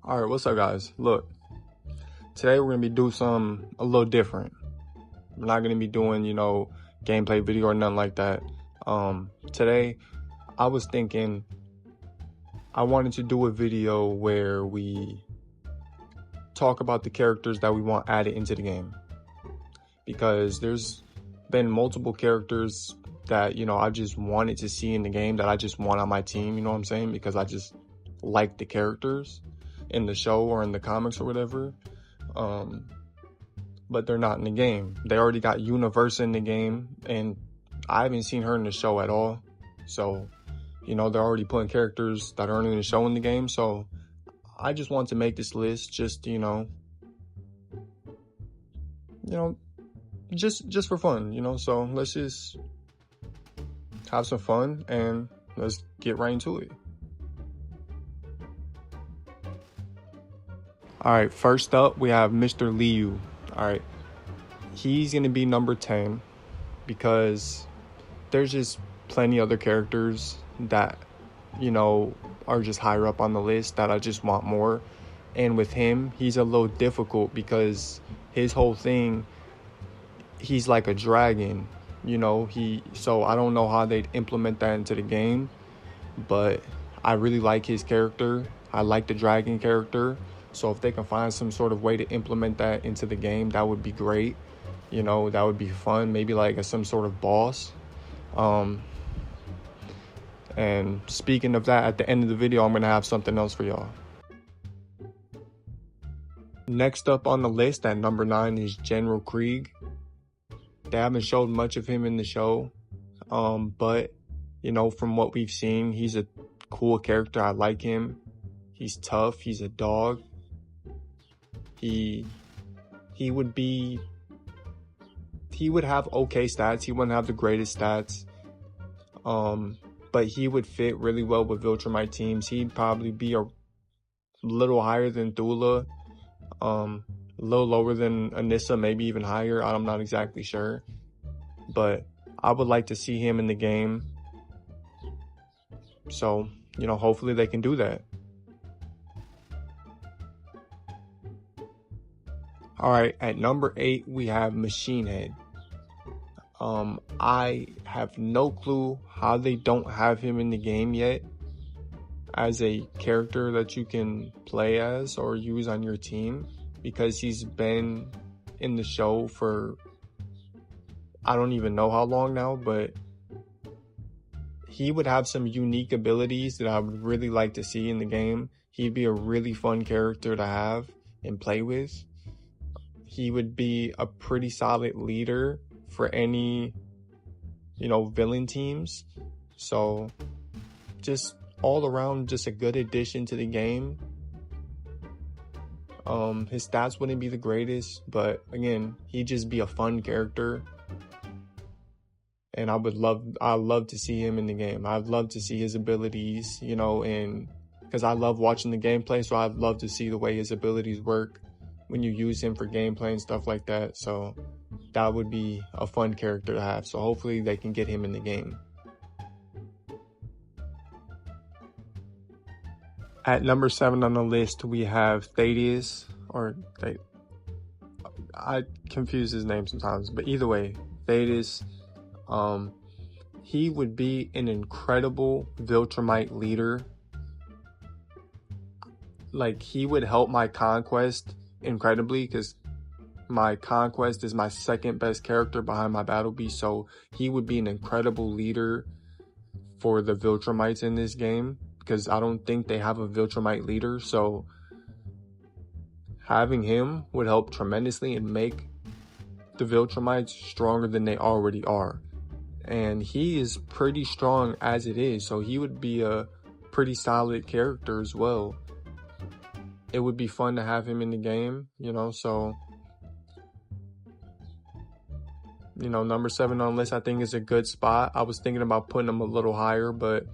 All right, what's up, guys? Look, today we're gonna be doing something a little different. We're not gonna be doing, gameplay video or nothing like that. Today I was thinking I wanted to do a video where we talk about the characters that we want added into the game, because there's been multiple characters that I just wanted to see in the game, that I just want on my team. You know what I'm saying? Because I just like the characters in the show or in the comics or whatever, but they're not in the game. They already got Universe in the game, and I haven't seen her in the show at all. So they're already putting characters that aren't in the show in the game. So I just want to make this list just just for fun, so let's just have some fun and let's get right into it. All right, first up, we have Mr. Liu. All right, he's going to be number 10 because there's just plenty other characters that, are just higher up on the list that I just want more. And with him, he's a little difficult because his whole thing, he's like a dragon, so I don't know how they'd implement that into the game, but I really like his character. I like the dragon character. So if they can find some sort of way to implement that into the game, that would be great. That would be fun. Maybe like some sort of boss. And speaking of that, at the end of the video, I'm going to have something else for y'all. Next up on the list at number 9 is General Krieg. They haven't showed much of him in the show. But, from what we've seen, he's a cool character. I like him. He's tough. He's a dog. He would have okay stats. He wouldn't have the greatest stats. But he would fit really well with Viltrumite teams. He'd probably be a little higher than Thula, a little lower than Anissa, maybe even higher. I'm not exactly sure. But I would like to see him in the game. So, hopefully they can do that. All right, at number 8, we have Machine Head. I have no clue how they don't have him in the game yet as a character that you can play as or use on your team, because he's been in the show for I don't even know how long now, but he would have some unique abilities that I would really like to see in the game. He'd be a really fun character to have and play with. He would be a pretty solid leader for any, villain teams. So just all around, just a good addition to the game. His stats wouldn't be the greatest, but again, he'd just be a fun character. And I'd love to see him in the game. I'd love to see his abilities, and because I love watching the gameplay, so I'd love to see the way his abilities work when you use him for gameplay and stuff like that. So that would be a fun character to have. So hopefully they can get him in the game. At number 7 on the list, we have Thaddeus, I confuse his name sometimes, but either way, Thaddeus. He would be an incredible Viltrumite leader. Like, he would help my conquest incredibly, because my conquest is my second best character behind my battle beast. So he would be an incredible leader for the Viltrumites in this game, because I don't think they have a Viltrumite leader. So having him would help tremendously and make the Viltrumites stronger than they already are. And he is pretty strong as it is, so he would be a pretty solid character as well. It would be fun to have him in the game, so number 7 on the list I think is a good spot. I was thinking about putting him a little higher, but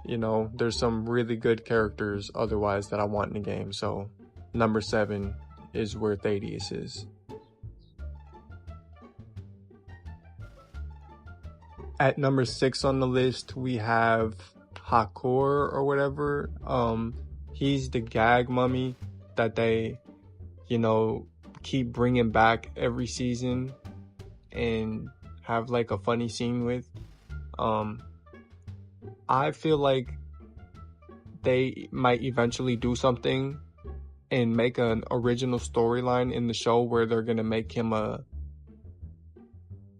there's some really good characters otherwise that I want in the game. So number 7 is where Thaddeus is. At number 6 on the list, we have Hakor or whatever. He's the gag mummy. that they, you know, keep bringing back every season and have like a funny scene with. I feel like they might eventually do something and make an original storyline in the show where they're gonna make him a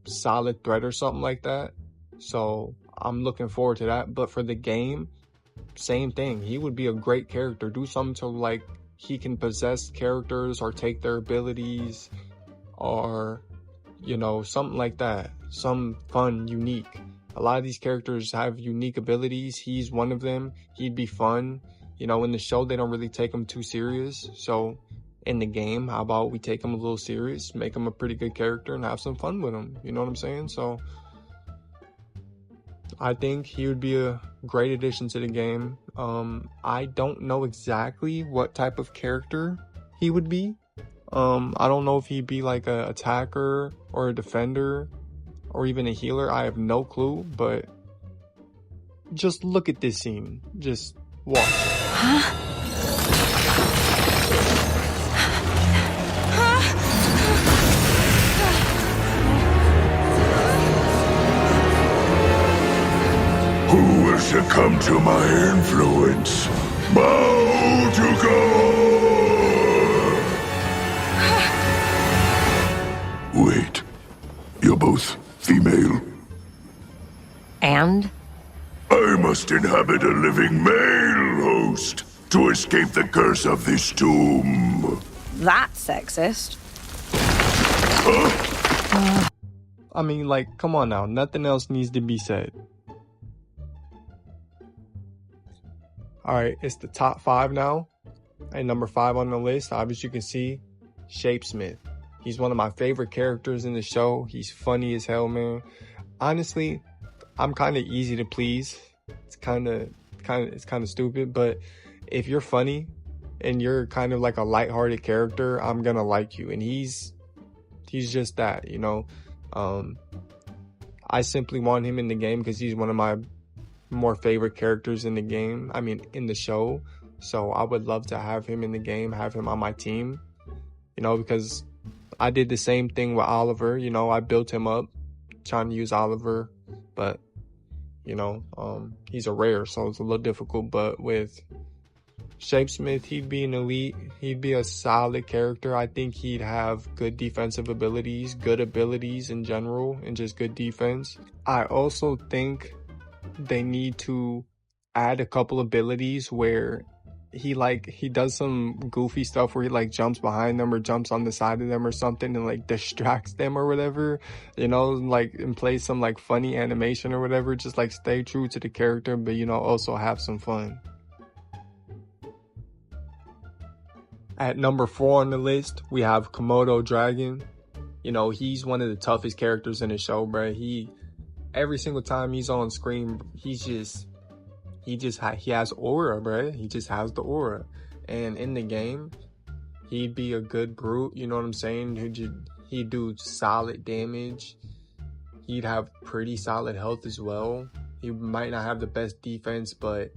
solid threat or something like that. So I'm looking forward to that. But for the game, same thing. He would be a great character. Do something to like he can possess characters or take their abilities or, you know, something like that. Some fun, unique. A lot of these characters have unique abilities. He's one of them. He'd be fun. You know, in the show, they don't really take him too serious. So in the game, how about we take him a little serious, make him a pretty good character and have some fun with him. You know what I'm saying? So I think he would be a great addition to the game. I don't know exactly what type of character he would be. I don't know if he'd be like a attacker or a defender or even a healer. I have no clue, but just look at this scene. Just watch. Huh? Who will succumb to my influence? Bow to God! Wait, you're both female? And? I must inhabit a living male host to escape the curse of this tomb. That's sexist. I mean, like, come on now. Nothing else needs to be said. Alright, it's the top 5 now. And number 5 on the list, obviously you can see, Shapesmith. He's one of my favorite characters in the show. He's funny as hell, man. Honestly, I'm kind of easy to please. It's kind of stupid, but if you're funny and you're kind of like a lighthearted character, I'm gonna like you. And he's just that, you know. I simply want him in the game because he's one of my more favorite characters in the game. I mean, in the show. So I would love to have him in the game, have him on my team, you know, because I did the same thing with Oliver. You know, I built him up trying to use Oliver, but you know, he's a rare, so it's a little difficult. But with Shapesmith, he'd be an elite. He'd be a solid character. I think he'd have good defensive abilities, good abilities in general, and just good defense. I also think they need to add a couple abilities where he does some goofy stuff where he like jumps behind them or jumps on the side of them or something and like distracts them or whatever, you know, like, and play some like funny animation or whatever. Just like stay true to the character, but you know, also have some fun. At number 4 on the list, we have Komodo Dragon. You know, he's one of the toughest characters in the show, bro. Every single time he's on screen, he has aura, bro. He just has the aura. And in the game, he'd be a good brute, you know what I'm saying? He'd do solid damage. He'd have pretty solid health as well. He might not have the best defense, but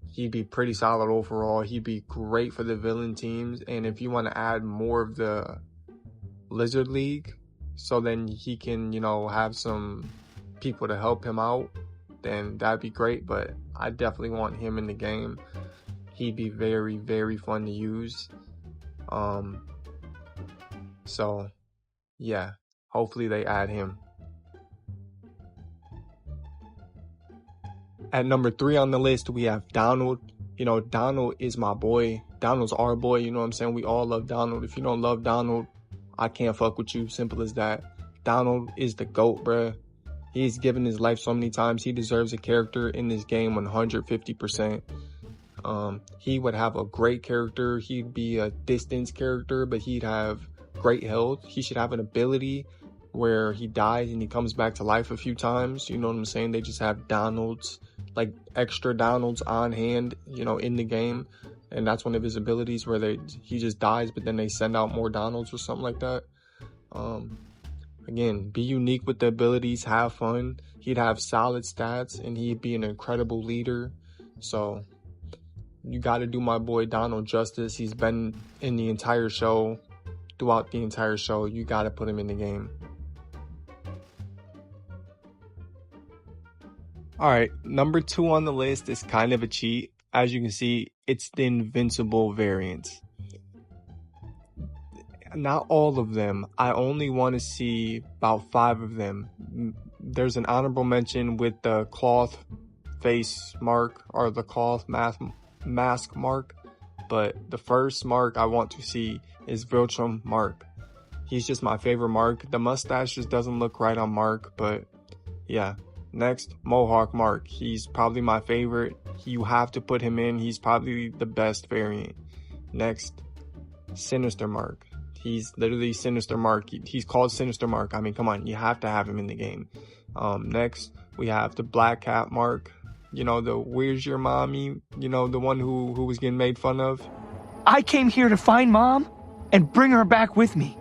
he'd be pretty solid overall. He'd be great for the villain teams. And if you want to add more of the Lizard League, so then he can, you know, have some people to help him out, then that'd be great. But I definitely want him in the game. He'd be very, very fun to use. So yeah, hopefully they add him. At number 3 on the list, we have Donald. You know, Donald is my boy. Donald's our boy, you know what I'm saying? We all love Donald. If you don't love Donald, I can't fuck with you. Simple as that. Donald is the GOAT, bruh. He's given his life so many times. He deserves a character in this game 150%. He would have a great character. He'd be a distance character, but he'd have great health. He should have an ability where he dies and he comes back to life a few times. You know what I'm saying? They just have Donalds, like extra Donalds on hand, you know, in the game. And that's one of his abilities where he just dies, but then they send out more Donalds or something like that. Again, be unique with the abilities, have fun. He'd have solid stats, and he'd be an incredible leader. So, you got to do my boy Donald justice. He's been in the entire show, throughout the entire show. You got to put him in the game. All right, number 2 on the list is kind of a cheat. As you can see, it's the Invincible variants. Not all of them. I only want to see about 5 of them. There's an honorable mention with the cloth face mark, or the cloth mask mark. But the first mark I want to see is Viltrum Mark. He's just my favorite Mark. The mustache just doesn't look right on Mark, but yeah. Next, Mohawk Mark. He's probably my favorite. You have to put him in. He's probably the best variant. Next, Sinister Mark. He's literally Sinister Mark. He's called Sinister Mark. I mean, come on. You have to have him in the game. Next, we have the Black Cat Mark. You know, the where's your mommy? You know, the one who was getting made fun of. I came here to find Mom and bring her back with me.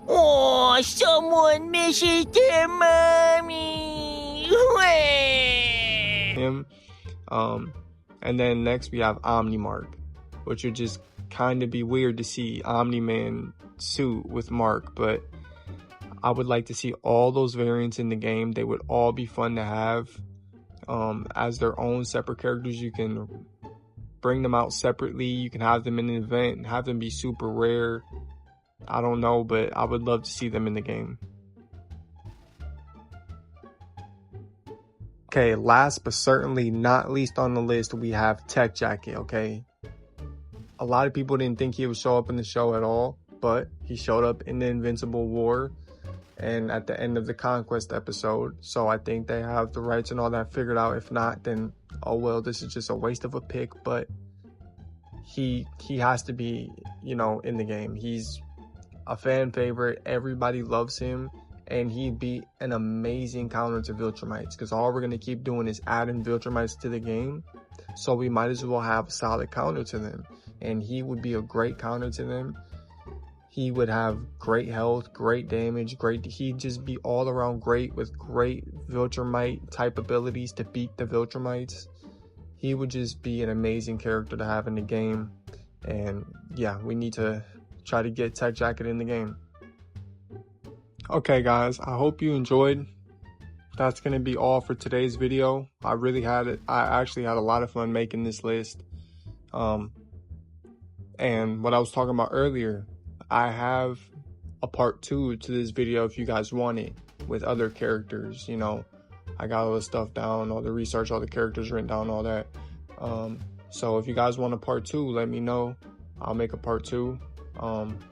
Oh, someone misses their mommy. Him. And then next we have Omni Mark, which would just kind of be weird to see Omni-Man suit with Mark, but I would like to see all those variants in the game. They would all be fun to have as their own separate characters. You can bring them out separately. You can have them in an event and have them be super rare. I don't know, but I would love to see them in the game. Okay, last but certainly not least on the list, we have Tech Jacket, okay? A lot of people didn't think he would show up in the show at all, but he showed up in the Invincible War and at the end of the Conquest episode. So I think they have the rights and all that figured out. If not, then oh well, this is just a waste of a pick, but he has to be, you know, in the game. He's a fan favorite. Everybody loves him. And he'd be an amazing counter to Viltrumites, because all we're going to keep doing is adding Viltrumites to the game. So we might as well have a solid counter to them. And he would be a great counter to them. He would have great health, great damage, he'd just be all around great with great Viltrumite type abilities to beat the Viltrumites. He would just be an amazing character to have in the game. And yeah, we need to try to get Tech Jacket in the game. Okay guys, I hope you enjoyed. That's going to be all for today's video. I actually had a lot of fun making this list. And what I was talking about earlier, I have a part 2 to this video if you guys want it, with other characters. You know, I got all the stuff down, all the research, all the characters written down, all that. So if you guys want a part 2, let me know. I'll make a part 2.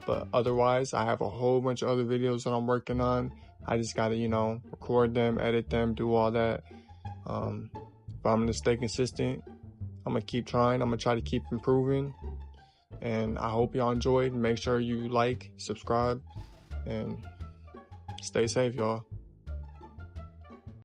But otherwise, I have a whole bunch of other videos that I'm working on. I just gotta, you know, record them, edit them, do all that. But I'm gonna stay consistent. I'm gonna keep trying. I'm gonna try to keep improving. And I hope y'all enjoyed. Make sure you like, subscribe, and stay safe, y'all.